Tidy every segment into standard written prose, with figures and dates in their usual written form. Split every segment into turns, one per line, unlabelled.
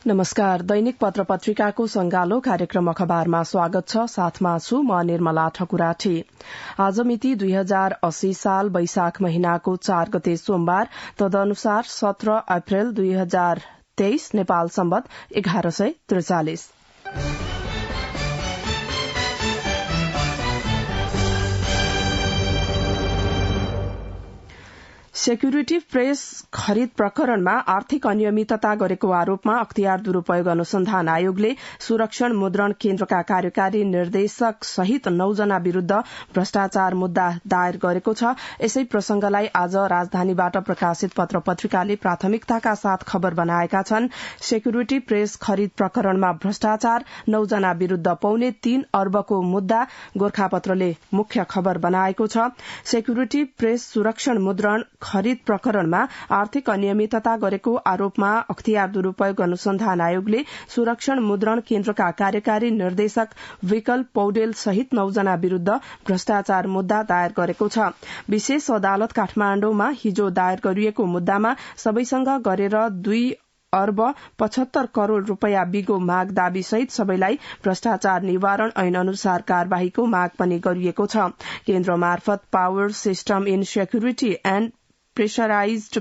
नमस्कार। दैनिक पत्र पत्रिकाको संगालो कार्यक्रम अखबारमा स्वागत छ। साथमा छु म निर्मला ठकुराठी। आज मिति 2080 साल वैशाख महिनाको 4 गते सोमबार, तदनुसार 17 अप्रेल 2023 नेपाल सम्वत 1143। सेक्युरिटी प्रेस खरिद प्रकरणमा आर्थिक अनियमितता गरेको आरोपमा अख्तियार दुरूपयोग अनुसन्धान आयोगले सुरक्षण मुद्रण केन्द्रका कार्यकारी निर्देशक सहित 9 जना विरूद्ध भ्रष्टाचार मुद्दा दायर गरेको छ। यसै प्रसंगलाई आज राजधानीबाट प्रकाशित पत्र पत्रिकाले प्राथमिकताका साथ खबर बनाएका छन्। सेक्युरिटी प्रेस खरिद प्रकरणमा भ्रष्टाचार, 9 जना विरूद्ध 3.25 अर्बको मुद्दा गोरखापत्रले मुख्य खबर बनाएको छ। सेक्युरिटी प्रेस सुरक्षण मुद्रण खरिद प्रकरणमा आर्थिक अनियमितता गरेको आरोपमा अख्तियार दुरूपयोग अनुसन्धान आयोगले सुरक्षण मुद्रण केन्द्रका कार्यकारी निर्देशक विकल्प पौडेल सहित 9 जना विरूद्ध भ्रष्टाचार मुद्दा दायर गरेको छ। विशेष अदालत काठमाण्डुमा हिजो दायर गरिएको मुद्दामा सबैसँग गरेर 2 अर्ब 75 करोड़ रूपियाँ बिगो माग दावी सहित सबैलाई भ्रष्टाचार निवारण ऐन अनुसार कार्यवाहीको माग पनि गरिएको छ। केन्द्र मार्फत power system in security and pressurised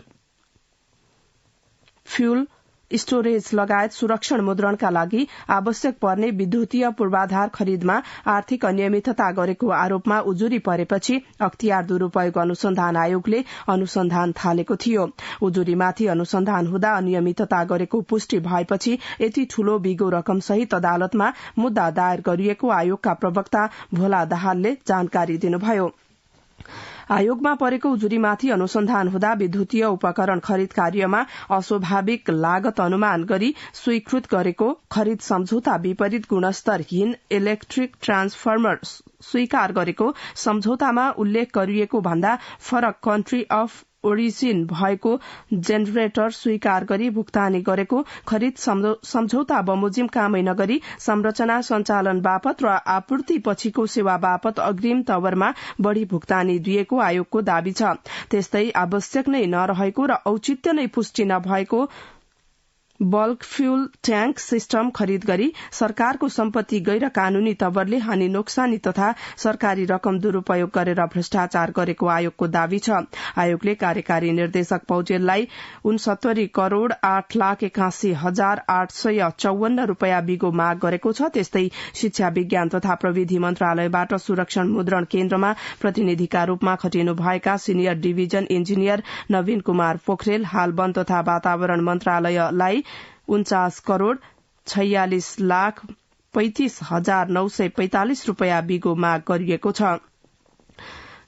fuel storage लगायत सुरक्षण मुद्रणका लागि आवश्यक पर्ने विद्युतीय पूर्वाधार खरिदमा आर्थिक अनियमितता गरेको आरोपमा उजुरी परेपछि अख्तियार दुरूपयोग अनुसन्धान आयोगले अनुसन्धान थालेको थियो। उजुरीमाथि अनुसन्धान हुँदा अनियमितता गरेको पुष्टि भएपछि यति ठूलो बिगो रकम सहित अदालतमा मुद्दा दायर गरिएको आयोगका प्रवक्ता भोला दाहालले जानकारी दिनुभयो। आयोगमा परेको उजुरीमाथि अनुसन्धान हुँदा विद्युतीय उपकरण खरिद कार्यमा अस्वाभाविक लागत अनुमान गरी स्वीकृत गरेको खरिद सम्झौता विपरीत गुणस्तरहीन इलेक्ट्रिक ट्रान्सफर्मर स्वीकार गरेको सम्झौतामा उल्लेख गरिएको भन्दा फरक कन्ट्री अफ ओरिजिन भएको जेनेरेटर स्वीकार गरी भुक्तानी गरेको, खरिद सम्झौता बमोजिम कामै नगरी संरचना सञ्चालन बापत र आपूर्ति पछिको सेवा बापत अग्रिम तवरमा बढ़ी भुक्तानी दिएको आयोगको दावी छ। त्यस्तै आवश्यक नै नरहेको र औचित्य नै पुष्टि नभएको बल्क फ्यूल ट्याङ्क सिस्टम खरिद गरी सरकारको सम्पत्ति गैर कानूनी तवरले हानि नोक्सानी तथा सरकारी रकम दुरूपयोग गरेर भ्रष्टाचार गरेको आयोगको दावी छ। आयोगले कार्यकारी निर्देशक पौडेललाई 69 करोड़ 8,81,854 रूपियाँ बिगो माग गरेको छ। त्यस्तै शिक्षा विज्ञान तथा प्रविधि मन्त्रालयबाट सुरक्षण मुद्रण केन्द्रमा प्रतिनिधिका रूपमा खटिनु भएका सिनियर डिभिजन इन्जिनियर नवीन कुमार पोखरेल हाल वन तथा वातावरण मन्त्रालयलाई 49 करोड़ 46,35,945 रूपियाँ बिगो माग गरिएको छ।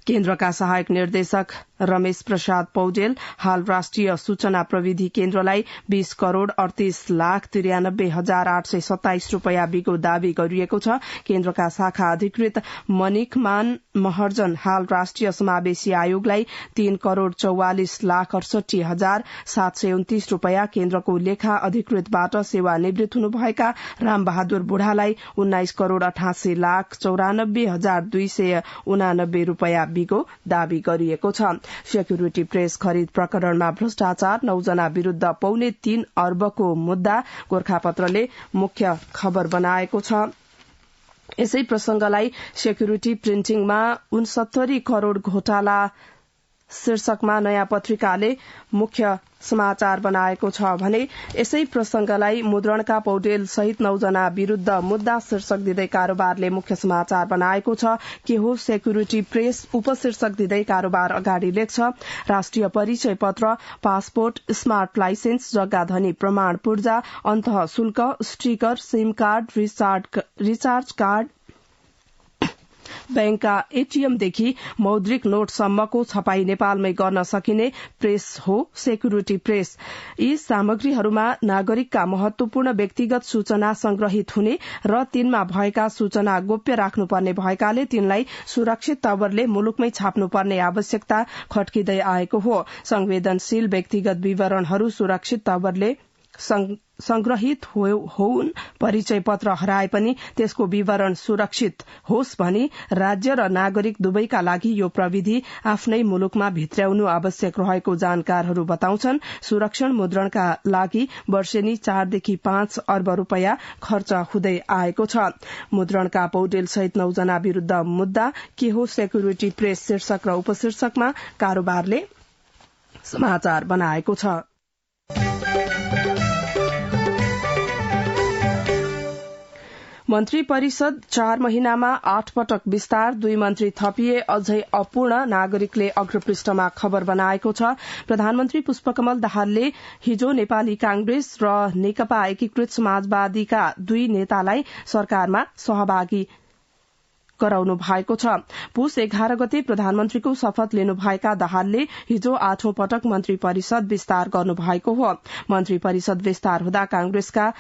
केन्द्रका सहायक निर्देशक रमेश प्रसाद पौडेल हाल राष्ट्रिय सूचना प्रविधि केन्द्रलाई 20 करोड़ 38,93,827 रूपियाँ बिगो दावी गरिएको छ। केन्द्रका शाखा अधिकृत मनिकमान महर्जन हाल राष्ट्रिय समावेशी आयोगलाई 3 करोड़ 44,68,729 रूपियाँ, केन्द्रको लेखा अधिकृतबाट सेवानिवृत्त हुनुभएका रामबहादुर बुढालाई 19 करोड़ 88,94,289 रूपियाँ बिगो दावी गरिएको छ। सेक्युरिटी प्रेस खरिद प्रकरणमा भ्रष्टाचार, 9 जना विरूद्ध 3.25 अर्बको मुद्दा गोरखापत्रले मुख्य खबर बनाएको छ। यसै प्रसंगलाई सेक्युरिटी प्रिन्टिङमा 69 करोड़ घोटाला शीर्षकमा नयाँ पत्रिकाले मुख्य समाचार बनाएको छ भने यसै प्रसंगलाई मुद्रणका पौडेल सहित 9 जना विरूद्ध मुद्दा शीर्षक दिँदै कारोबारले मुख्य समाचार बनाएको छ। के हो सेक्युरिटी प्रेस उपशीर्षक दिँदै कारोबार अगाडि लेख्छ। राष्ट्रिय परिचय पत्र, पासपोर्ट, स्मार्ट लाइसेन्स, जग्गाधनी प्रमाण पूर्जा, अन्तः शुल्क, sticker, SIM card, recharge card, बैंकका एटीएमदेखि मौद्रिक नोटसम्मको छपाई नेपालमै गर्न सकिने प्रेस हो सेक्युरिटी प्रेस। यी सामग्रीहरूमा नागरिकका महत्वपूर्ण व्यक्तिगत सूचना संग्रहित हुने र तिनमा भएका सूचना गोप्य राख्नुपर्ने भएकाले तिनलाई सुरक्षित तवरले मुलुकमै छाप्नुपर्ने आवश्यकता खड्किँदै आएको हो। संवेदनशील व्यक्तिगत विवरणहरू सुरक्षित तवरले संग्रहित होउन्, परिचय पत्र हराए पनि त्यसको विवरण सुरक्षित होस् भनी राज्य र नागरिक दुवैका लागि यो प्रविधि आफ्नै मुलुकमा भित्र्याउनु आवश्यक रहेको जानकारहरू बताउँछन्। सुरक्षण मुद्रणका लागि वर्षेनी 4 देखि 5 अर्ब रूपियाँ खर्च हुँदै आएको छ। मुद्रणका पौडेल सहित 9 जना विरूद्ध मुद्दा के हो सेक्युरिटी प्रेस शीर्षक र उपशीर्षकमा कारोबारले समाचार बनाएको छ। मन्त्री परिषद 4 महिनामा 8 पटक विस्तार, 2 मन्त्री थपिए अझै अपूर्ण, नागरिकले अग्रपृष्ठमा खबर बनाएको छ। प्रधानमन्त्री पुष्पकमल दाहालले हिजो नेपाली कांग्रेस र नेकपा एकीकृत समाजवादीका 2 नेतालाई सरकारमा सहभागी गराउनु भएको छ। पुष 11 गते प्रधानमन्त्रीको शपथ लिनुभएका दाहालले हिजो 8औं पटक मन्त्री परिषद विस्तार गर्नुभएको हो। मन्त्री परिषद विस्तार हुँदा कांग्रेसका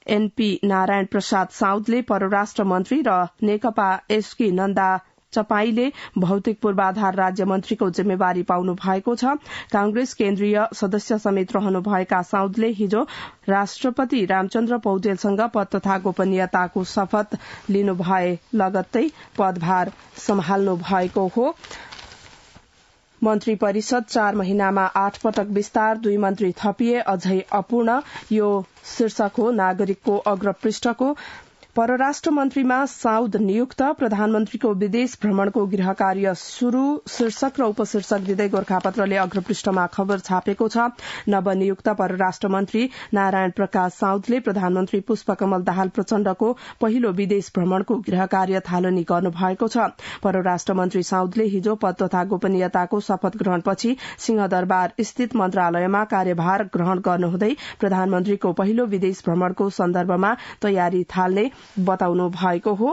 एनपी नारायण प्रसाद साउदले परराष्ट्र मन्त्री र नेकपा एसके नन्दा चपाईले भौतिक पूर्वाधार राज्य मन्त्रीको जिम्मेवारी पाउनु भएको छ। कांग्रेस केन्द्रीय सदस्य समेत रहनुभएका साउदले हिजो राष्ट्रपति रामचन्द्र पौडेलसँग पद तथा गोपनीयताको शपथ लिनुभए लगत्तै पदभार सम्हाल्नु भएको हो। मन्त्री परिषद 4 महिनामा 8 पटक विस्तार, 2 मन्त्री थपिए अझै अपूर्ण, यो शीर्षक हो नागरिकको अग्रपृष्ठको। परराष्ट्र मन्त्रीमा साउद नियुक्त, प्रधानमन्त्रीको विदेश भ्रमणको गृह कार्य शुरू शीर्षक र उपशीर्षक दिँदै गोर्खापत्रले अग्रपृष्ठमा खबर छापेको छ। नवनियुक्त परराष्ट्र मन्त्री नारायण प्रकाश साउदले प्रधानमन्त्री पुष्पकमल दाहाल प्रचण्डको पहिलो विदेश भ्रमणको गृह कार्य थालनी गर्नुभएको छ। परराष्ट्र मन्त्री साउदले हिजो पद तथा गोपनीयताको शपथ ग्रहणपछि सिंहदरबार स्थित मन्त्रालयमा कार्यभार ग्रहण गर्नुहुँदै प्रधानमन्त्रीको पहिलो विदेश भ्रमणको सन्दर्भमा तयारी थाल्ने बताउनु भएको हो।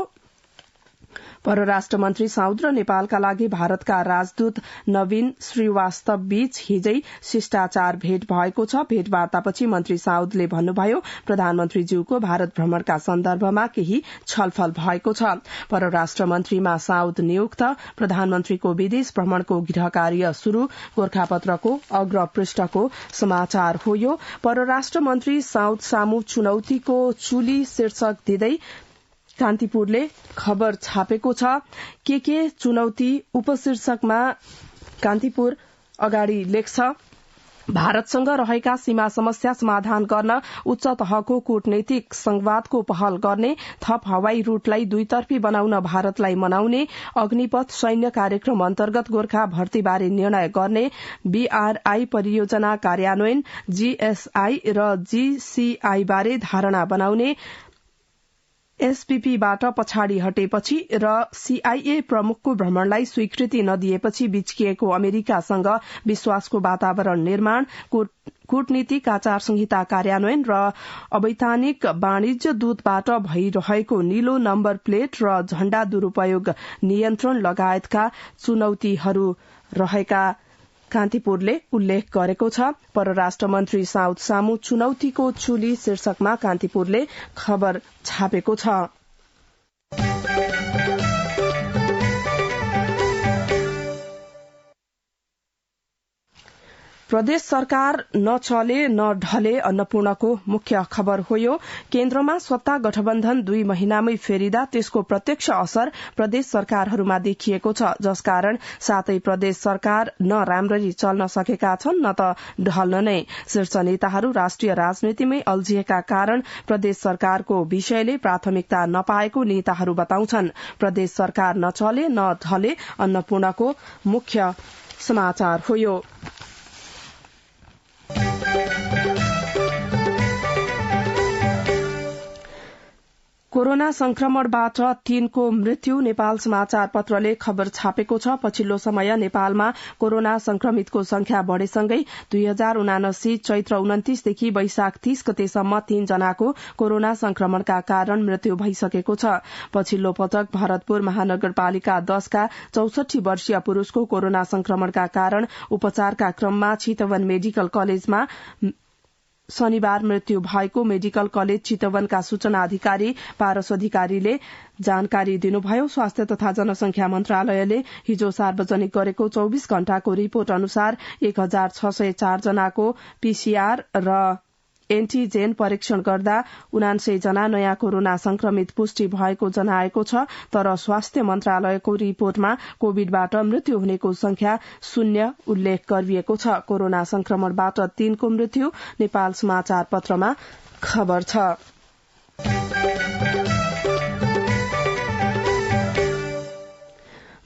परराष्ट्र मन्त्री साउद र नेपालका लागि भारतका राजदूत नवीन श्रीवास्तव बीच हिजै शिष्टाचार भेट भएको छ। भेटवार्तापछि मन्त्री साउदले भन्नुभयो, प्रधानमन्त्रीज्यूको भारत भ्रमणका सन्दर्भमा केही छलफल भएको छ। परराष्ट्र मन्त्रीमा साउद नियुक्त, प्रधानमन्त्रीको विदेश भ्रमणको गृह कार्य शुरू गोर्खापत्रको अग्रपृष्ठको समाचार हो। यो परराष्ट्र मन्त्री साउद सामु चुनौतीको चुली शीर्षक दिँदै कान्तिपुरले खबर छापेको छ। के चुनौती उपशीर्षकमा कान्तिपुर अगाडि लेख्छ, भारतसँग रहेका सीमा समस्या समाधान गर्न उच्च तहको कूटनैतिक संवादको पहल गर्ने, थप हवाई रूटलाई दुईतर्फी बनाउन भारतलाई मनाउने, अग्निपथ सैन्य कार्यक्रम अन्तर्गत गोर्खा भर्तीबारे निर्णय गर्ने, बीआरआई परियोजना कार्यान्वयन, जीएसआई र जीसीआई बारे धारणा बनाउने, एसपीपीबाट पछाडि हटेपछि र सीआईए प्रमुखको भ्रमणलाई स्वीकृति नदिएपछि बिच्किएको अमेरिकासँग विश्वासको वातावरण निर्माण, कूटनीतिक आचार संहिता कार्यान्वयन र अवैधानिक वाणिज्य दूतबाट भइरहेको नीलो नम्बर प्लेट र झण्डा दुरूपयोग नियन्त्रण लगायतका चुनौतीहरू रहेका कान्तिपुरले उल्लेख गरेको छ। परराष्ट्र मन्त्री साउद सामु चुनौतीको चुली शीर्षकमा कान्तिपुरले खबर छापेको छ। प्रदेश सरकार नचले न ढले अन्नपूर्णको मुख्य खबर हो। यो केन्द्रमा सत्ता गठबन्धन 2 महिनामै फेरिदा त्यसको प्रत्यक्ष असर प्रदेश सरकारहरूमा देखिएको छ, जसकारण सातै प्रदेश सरकार न राम्ररी चल्न सकेका छन् न त ढल्न नै। शीर्ष नेताहरू राष्ट्रिय राजनीतिमै अल्झिएका कारण प्रदेश सरकारको विषयले प्राथमिकता नपाएको नेताहरू बताउँछन्। प्रदेश सरकार नचले न ढले अन्नपूर्णको मुख्य समाचार हो। यो कोरोना संक्रमणबाट 3 को मृत्यु नेपाल समाचार पत्रले खबर छापेको छ। पछिल्लो समय नेपालमा कोरोना संक्रमितको संख्या बढ़ेसँगै 2079 चैत्र 29 देखि वैशाख 30 गतेसम्म 3 जनाको कोरोना संक्रमणका कारण मृत्यु भइसकेको छ। पछिल्लो पटक भरतपुर महानगरपालिका 10 का 64 वर्षीय पुरूषको कोरोना संक्रमणका कारण उपचारका क्रममा चितवन मेडिकल कलेजमा शनिबार मृत्यु भएको मेडिकल कलेज चितवनका सूचना अधिकारी पारस अधिकारीले जानकारी दिनुभयो। स्वास्थ्य तथा जनसंख्या मन्त्रालयले हिजो सार्वजनिक गरेको 24 घण्टाको रिपोर्ट अनुसार 1604 जनाको पीसीआर र एन्टिजेन परीक्षण गर्दा 79 जना नयाँ कोरोना संक्रमित पुष्टि भएको जनाएको छ, तर स्वास्थ्य मन्त्रालयको रिपोर्टमा कोविडबाट मृत्यु हुनेको संख्या 0 उल्लेख गरिएको छ। कोरोना संक्रमणबाट 3 को मृत्यु नेपाल समाचार पत्रमा खबर छ।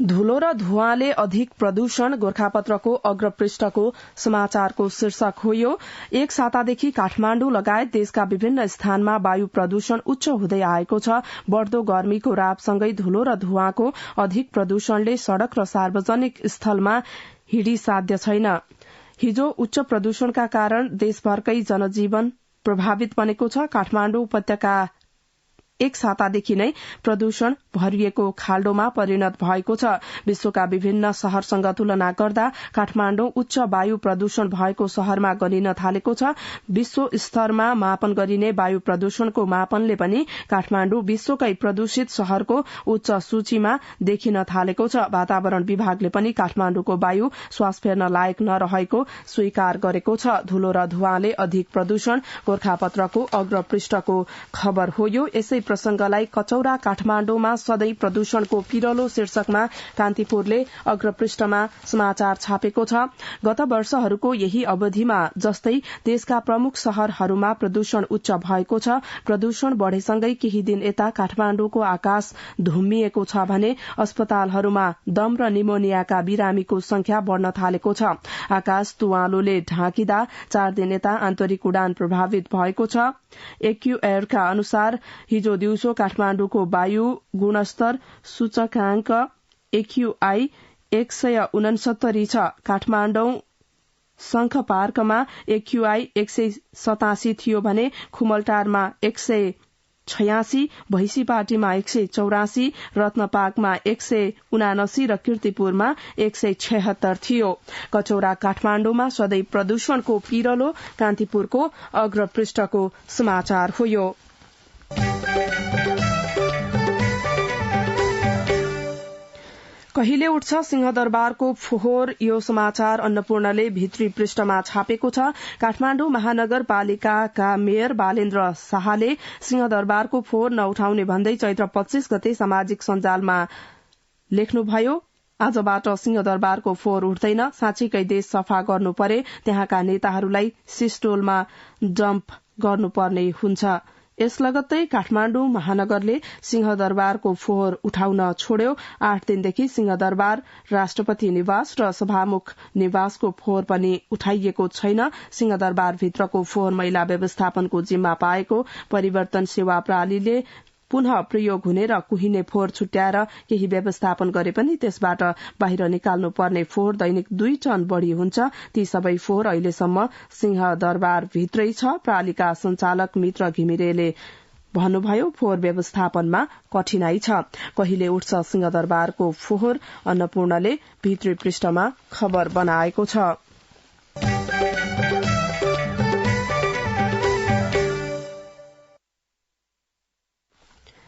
धुलो र धुवाँले अधिक प्रदूषण गोरखापत्रको अग्रपृष्ठको समाचारको शीर्षक हो। यो एक सातादेखि काठमाण्डु लगायत देशका विभिन्न स्थानमा वायु प्रदूषण उच्च हुँदै आएको छ। बढ़दो गर्मीको रापसँगै धुलो र धुवाँको अधिक प्रदूषणले सड़क र सार्वजनिक स्थलमा हिडिसाध्य छैन। हिजो उच्च प्रदूषणका कारण देशभरकै जनजीवन प्रभावित बनेको छ। काठमाण्डु उपत्यका एक सातादेखि नै प्रदूषण भरिएको खाल्डोमा परिणत भएको छ। विश्वका विभिन्न शहरसँग तुलना गर्दा काठमाण्डु उच्च वायु प्रदूषण भएको शहरमा गनिन थालेको छ। विश्व स्तरमा मापन गरिने वायु प्रदूषणको मापनले पनि काठमाण्डु विश्वकै प्रदूषित शहरको उच्च सूचीमा देखिन थालेको छ। वातावरण विभागले पनि काठमाण्डुको वायु श्वास फेर्न लायक नरहेको स्वीकार गरेको छ। धुलो र धुवाँले अधिक प्रदूषण गोरखापत्रको अग्रपृष्ठको खबर हो। यो यसै प्रसंगलाई कचौरा काठमाण्डुमा सधैं प्रदूषणको पिरलो शीर्षकमा कान्तिपुरले अग्रपृष्ठमा समाचार छापेको छ। गत वर्षहरूको यही अवधिमा जस्तै देशका प्रमुख शहरहरूमा प्रदूषण उच्च भएको छ। प्रदूषण बढ़ेसँगै केही दिन यता काठमाण्डुको आकाश धुम्मिएको छ भने अस्पतालहरूमा दम र निमोनियाका बिरामीको संख्या बढ़न थालेको छ। आकाश तुवालोले ढाकिदा 4 दिन यता आन्तरिक उडान प्रभावित भएको छ। एक्युएयरका अनुसार हिजो दिउँसो काठमाण्डुको वायु गुणस्तर सूचकांक एक्युआई 169 छ। काठमाण्डौ शंख पार्कमा एक्युआई 187 थियो भने खुमलटारमा 186, भैंसीपाटीमा 184, रत्नपाकमा 179 र कीर्तिपुरमा 176 थियो। कचौरा काठमाण्डुमा सधैं प्रदूषणको पिरलो कान्तिपुरको अग्रपृष्ठको समाचार हो। यो कहिले उठ्छ सिंहदरबारको फोहोर, यो समाचार अन्नपूर्णले भित्री पृष्ठमा छापेको छ। काठमाण्डु महानगरपालिकाका मेयर बालेन्द्र शाहले सिंहदरबारको फोहोर नउठाउने भन्दै चैत्र 25 गते सामाजिक सञ्जालमा लेख्नुभयो, आजबाट सिंहदरबारको फोहोर उठ्दैन, साँच्चीकै देश सफा गर्नु परे त्यहाँका नेताहरूलाई सिस्टोलमा डम्प गर्नुपर्ने हुन्छ। यस लगत्तै काठमाण्डु महानगरले सिंहदरबारको फोहोर उठाउन छोड्यो। 8 दिनदेखि सिंहदरबार, राष्ट्रपति निवास र सभामुख निवासको फोहोर पनि उठाइएको छैन। सिंहदरबार भित्रको फोहोर मैला व्यवस्थापनको जिम्मा पाएको परिवर्तन सेवा प्रणालीले पुनः प्रयोग हुने र कुहिने फोहोर छुट्याएर केही व्यवस्थापन गरे पनि त्यसबाट बाहिर निकाल्नु पर्ने फोहोर दैनिक 2 टन बढ़ी हुन्छ। ती सबै फोहोर अहिलेसम्म सिंहदरबार भित्रै छ। प्रणालीका संचालक मित्र घिमिरेले भन्नुभयो, फोहोर व्यवस्थापनमा कठिनाई छ। कहिले उठ्छ सिंहदरबारको फोहोर, अन्नपूर्णले भित्री पृष्ठमा खबर बनाएको छ।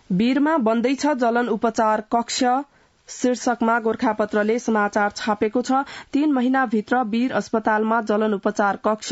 वीरमा बन्दैछ जलन उपचार कक्ष शीर्षकमा गोरखापत्रले समाचार छापेको छ। 3 महिनाभित्र वीर अस्पतालमा जलन उपचार कक्ष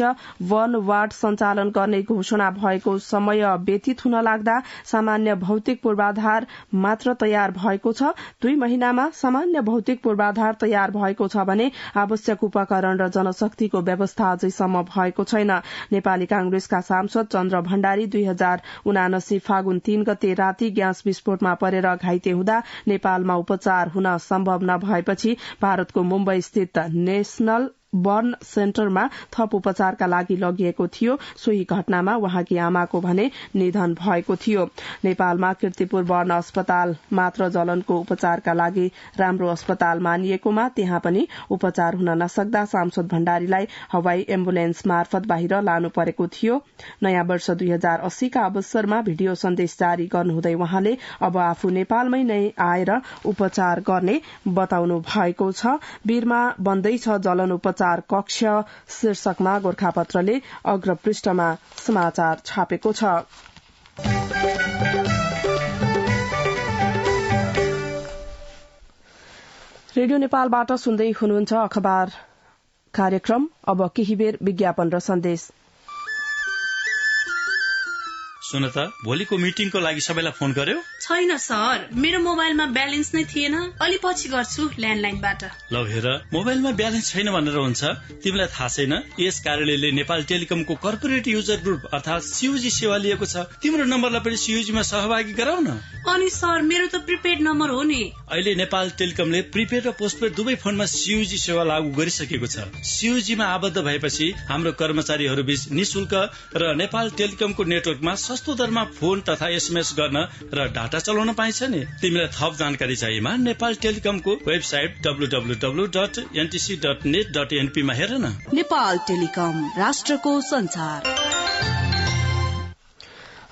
1 वार्ड सञ्चालन गर्ने घोषणा भएको समय व्यतीत हुन लाग्दा सामान्य भौतिक पूर्वाधार मात्र तयार भएको छ। 2 महिनामा सामान्य भौतिक पूर्वाधार तयार भएको छ भने आवश्यक उपकरण र जनशक्तिको व्यवस्था अझैसम्म भएको छैन। नेपाली कांग्रेसका सांसद चन्द्र भण्डारी 2079 फागुन 3 गते राति ग्यास विस्फोटमा परेर घाइते हुँदा नेपालमा उपचार हुन सम्भव नभएपछि भारतको मुम्बई स्थित नेशनल बर्न सेन्टरमा थप उपचारका लागि लगिएको थियो। सोही घटनामा उहाँकी आमाको भने निधन भएको थियो। नेपालमा कीर्तिपुर बर्न अस्पताल मात्र जलनको उपचारका लागि राम्रो अस्पताल मानिएकोमा त्यहाँ पनि उपचार हुन नसक्दा सांसद भण्डारीलाई हवाई एम्बुलेन्स मार्फत बाहिर लानु परेको थियो। नयाँ वर्ष 2080 का अवसरमा भिडियो सन्देश जारी गर्नुहुँदै उहाँले अब आफू नेपालमै नै आएर उपचार गर्ने बताउनु भएको छ। वीरमा बन्दैछ जलन उपचार कक्ष शीर्षकमा गोरखापत्रले अग्रपृष्ठमा समाचार छापेको छ। रेडियो नेपालबाट सुन्दै हुनुहुन्छ अखबार कार्यक्रम। अब केही बेर विज्ञापन र सन्देश।
सुन त भोलिको मिटिङको लागि सबैलाई फोन गर्यो?
छैन सर, मेरो मोबाइलमा ब्यालेन्स नै थिएन। अलि पछि गर्छु ल्यान्डलाइनबाट।
ल हेर, मोबाइलमा ब्यालेन्स छैन भनेर हुन्छ? तिमीलाई थाहा छैन यस कार्यालयले नेपाल टेलिकमको कर्पोरेट युजर ग्रुप अर्थात सीयूजी सेवा लिएको छ। तिम्रो नम्बरलाई पनि सीयूजी मा सहभागी गराउन।
अनि सर, मेरो त प्रिपेड नम्बर हो नि।
अहिले नेपाल टेलिकमले प्रिपेड र पोस्टपेड दुवै फोनमा सीयूजी सेवा लागू गरिसकेको छ। सीयूजी मा आबद्ध भएपछि हाम्रो कर्मचारीहरू बीच निशुल्क र नेपाल टेलिकमको नेटवर्कमा सस्तो दरमा फोन तथा एसएमएस गर्न र डाटा चलाउन पाइन्छ नि। तिमीलाई थप जानकारी चाहिएमा नेपाल टेलिकमको वेबसाइट www.ntc.net.np मा हेर न।
नेपाल टेलिकम, राष्ट्रको संचार।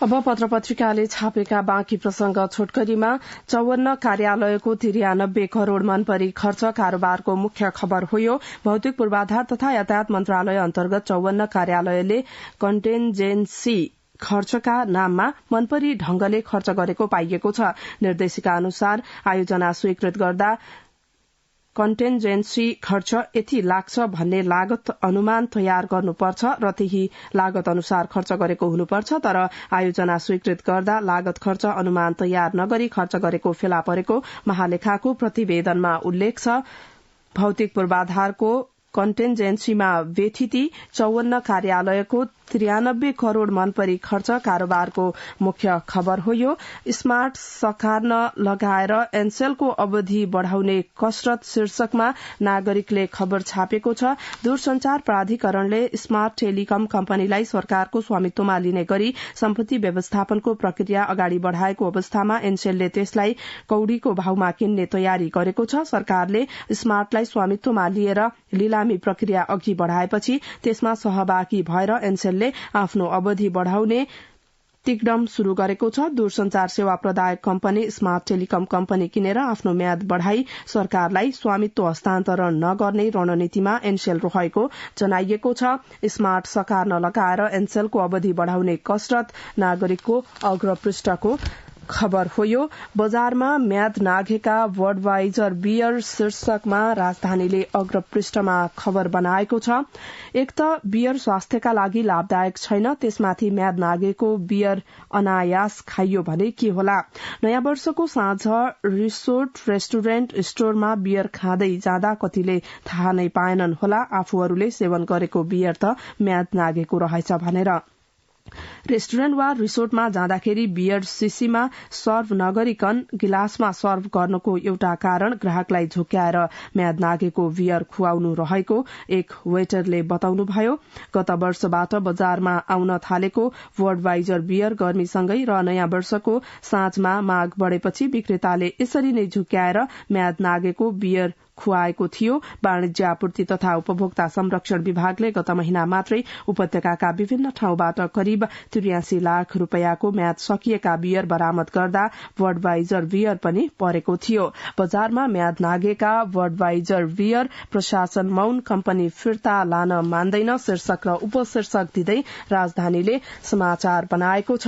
अब पत्र पत्रिकाले छापेका बाँकी प्रसंग छोटकरीमा 54 कार्यालयको 93 करोड़ मनपरी खर्च कारोबारको मुख्य खबर हो। यो भौतिक पूर्वाधार तथा यातायात मन्त्रालय अन्तर्गत 54 कार्यालयले कन्टेन्जेन्सी खर्चका नाममा मनपरी ढंगले खर्च गरेको पाइएको छ। निर्देशिका अनुसार आयोजना स्वीकृत गर्दा कन्टेन्जेन्सी खर्च यति लाग्छ भन्ने लागत अनुमान तयार गर्नुपर्छ र त्यही लागत अनुसार खर्च गरेको हुनुपर्छ। तर आयोजना स्वीकृत गर्दा लागत खर्च अनुमान तयार नगरी खर्च गरेको फेला परेको महालेखाको प्रतिवेदनमा उल्लेख छ। भौतिक पूर्वाधारको कन्टेन्जेन्सीमा व्यथिति 54 कार्यालयको 93 करोड़ मनपरी खर्च कारोबारको मुख्य खबर हो। यो स्मार्ट सकार्न लगाएर एनसेलको अवधि बढ़ाउने कसरत शीर्षकमा नागरिकले खबर छापेको छ। दूरसंचार प्राधिकरणले स्मार्ट टेलिकम कम्पनीलाई सरकारको स्वामित्वमा लिने गरी सम्पत्ति व्यवस्थापनको प्रक्रिया अगाडि बढ़ाएको अवस्थामा एनसेलले त्यसलाई कौड़ीको भावमा किन्ने तयारी गरेको छ। सरकारले स्मार्टलाई स्वामित्वमा लिएर लिलामी प्रक्रिया अघि बढ़ाएपछि त्यसमा सहभागी भएर एनसेलले आफ्नो अवधि बढ़ाउने तिगडम शुरू गरेको छ। दूरसंचार सेवा प्रदायक कम्पनी स्मार्ट टेलिकम कम्पनी किनेर आफ्नो म्याद बढ़ाई सरकारलाई स्वामित्व हस्तान्तरण नगर्ने रणनीतिमा एनसेल रहेको जनाइएको छ। स्मार्ट सकार्न लगाएर एनसेलको अवधि बढ़ाउने कसरत नागरिकको अग्रपृष्ठको खबर हो। यो बजारमा म्याद नाघेका बडवाइजर बियर शीर्षकमा राजधानीले अग्रपृष्ठमा खबर बनाएको छ। एक त बियर स्वास्थ्यका लागि लाभदायक छैन, त्यसमाथि म्याद नाघेको बियर अनायास खाइयो भने के होला। नयाँ वर्षको साँझ रिसोर्ट रेस्टुरेन्ट स्टोरमा बियर खाँदै जाँदा कतिले थाहा नै पाएनन् होला आफूहरूले सेवन गरेको बियर त म्याद नाघेको रहेछ भनेर। रेस्टुरेन्ट वा रिसोर्टमा जाँदाखेरि बियर सीसीमा सर्भ नगरिकन गिलासमा सर्भ गर्नको एउटा कारण ग्राहकलाई झुक्याएर म्याद नाघेको बियर खुवाउनु रहेको एक वेटरले बताउनुभयो। गत वर्षबाट बजारमा आउन थालेको बडवाइजर बियर गर्मीसँगै र नयाँ वर्षको साँझमा माग बढ़ेपछि विक्रेताले यसरी नै झुक्याएर म्याद नाघेको बियर खुवाएको थियो। वाणिज्य आपूर्ति तथा उपभोक्ता संरक्षण विभागले गत महिना मात्रै उपत्यकाका विभिन्न ठाउँबाट करिब 83 लाख रूपियाँको म्याद सकिएका बियर बरामद गर्दा बडवाइजर बियर पनि परेको थियो। बजारमा म्याद नाघेका बडवाइजर बियर प्रशासन मौन, कम्पनी फिर्ता लान मान्दैन शीर्षक र उपशीर्षक दिँदै राजधानीले समाचार बनाएको छ।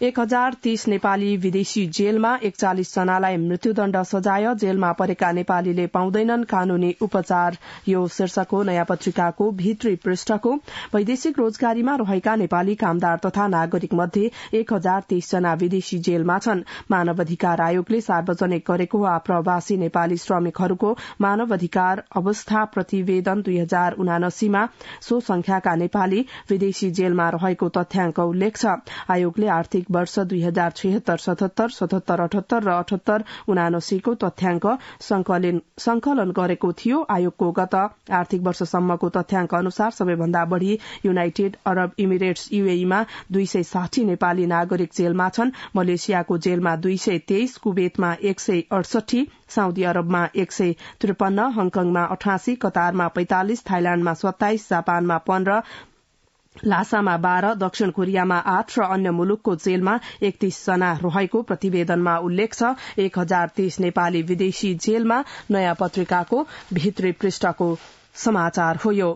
1030 नेपाली विदेशी जेलमा 41 जनालाई मृत्युदण्ड सजाय, जेलमा परेका नेपालीले पाउँदैनन् कानूनी उपचार। यो शीर्षक हो नयाँ पत्रिकाको भित्री पृष्ठको। वैदेशिक रोजगारीमा रहेका नेपाली कामदार तथा नागरिक मध्ये 1030 जना विदेशी जेलमा छन्। मानव अधिकार आयोगले सार्वजनिक गरेको आप्रवासी नेपाली श्रमिकहरूको मानव अधिकार अवस्था प्रतिवेदन 2079 मा सो संख्याका नेपाली विदेशी जेलमा रहेको तथ्याङ्क उल्लेख छ। आयोगले आर्थिक वर्ष 2076, 77, 77, 78 र 78, 79 को तथ्याङ्क संकलन गरेको थियो। आयोगको गत आर्थिक वर्षसम्मको तथ्याङ्क अनुसार सबैभन्दा बढ़ी युनाइटेड अरब इमिरेट्स यूएईमा 260 नेपाली नागरिक जेलमा छन्। मलेसियाको जेलमा 223, कुवेतमा 168, साउदी अरबमा 153, हङकङमा 88, कतारमा 45, थाइल्याण्डमा 27, जापानमा 15, लासामा 12, दक्षिण कोरियामा 8 र अन्य मुलुकको जेलमा 31 जना रहेको प्रतिवेदनमा उल्लेख छ। 1030 नेपाली विदेशी जेलमा नयाँ पत्रिकाको भित्री पृष्ठको समाचार हो। यो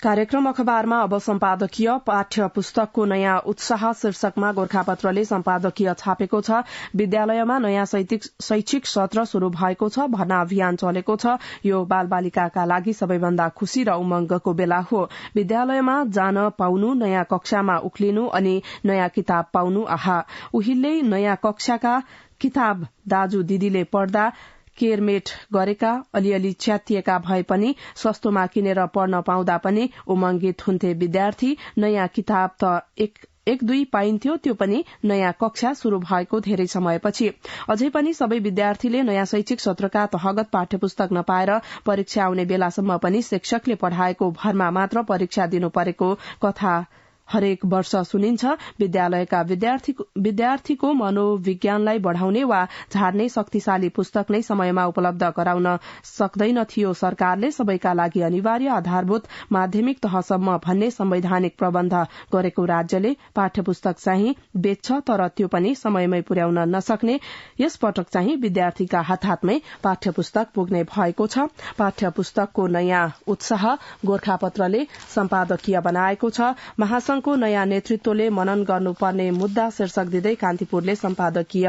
कार्यक्रम अखबारमा अब सम्पादकीय पाठ्य पुस्तकको नयाँ उत्साह शीर्षकमा गोरखापत्रले सम्पादकीय छापेको छ। विद्यालयमा नयाँ शैक्षिक सत्र शुरू भएको छ, भर्ना अभियान चलेको छ। यो बालबालिकाका लागि सबैभन्दा खुशी र उमंगको बेला हो। विद्यालयमा जान पाउनु, नयाँ कक्षामा उक्लिनु अनि नयाँ किताब पाउनु। आहा, उहिले नयाँ कक्षाका किताब दाजु दिदीले पढ्दा केरमेट गरेका, अलिअलि च्यातिएका भए पनि सस्तोमा किनेर पढ्न पाउँदा पनि उमंगित हुन्थे विद्यार्थी। नयाँ किताब त एक दुई पाइन्थ्यो, त्यो पनि नयाँ कक्षा शुरू भएको धेरै समयपछि। अझै पनि सबै विद्यार्थीले नयाँ शैक्षिक सत्रका तहगत पाठ्य पुस्तक नपाएर परीक्षा आउने बेलासम्म पनि शिक्षकले पढ़ाएको भरमा मात्र परीक्षा दिनु परेको कथा हरेक वर्ष सुनिन्छ। विद्यालयका विद्यार्थीको मनोविज्ञानलाई बढ़ाउने वा झार्ने शक्तिशाली पुस्तक नै समयमा उपलब्ध गराउन सक्दैन थियो सरकारले। सबैका लागि अनिवार्य आधारभूत माध्यमिक तहसम्म भन्ने संवैधानिक प्रबन्ध गरेको राज्यले पाठ्य पुस्तक चाहिँ बेच्छ, तर त्यो पनि समयमै पुर्याउन नसक्ने। यस पटक चाहिँ विद्यार्थीका हातमै पाठ्य पुस्तक पुग्ने भएको छ। पाठ्य पुस्तकको नयाँ उत्साह गोरखापत्रले सम्पादकीय बनाएको छ। महासंघको नयाँ नेतृत्वले मनन गर्नुपर्ने मुद्दा शीर्षक दिँदै कान्तिपुरले सम्पादकीय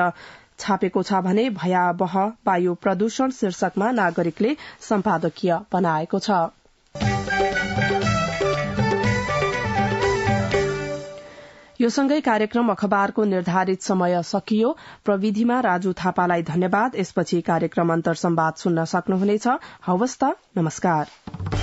छापेको छ भने भयावह वायु प्रदूषण शीर्षकमा नागरिकले सम्पादकीय बनाएको छ। यो सँगै कार्यक्रम अखबारको निर्धारित समय सकियो। प्रविधिमा राजु थापालाई धन्यवाद। यसपछि कार्यक्रम अन्तर संवाद सुन्न सक्नुहुनेछ। हवस् त, नमस्कार।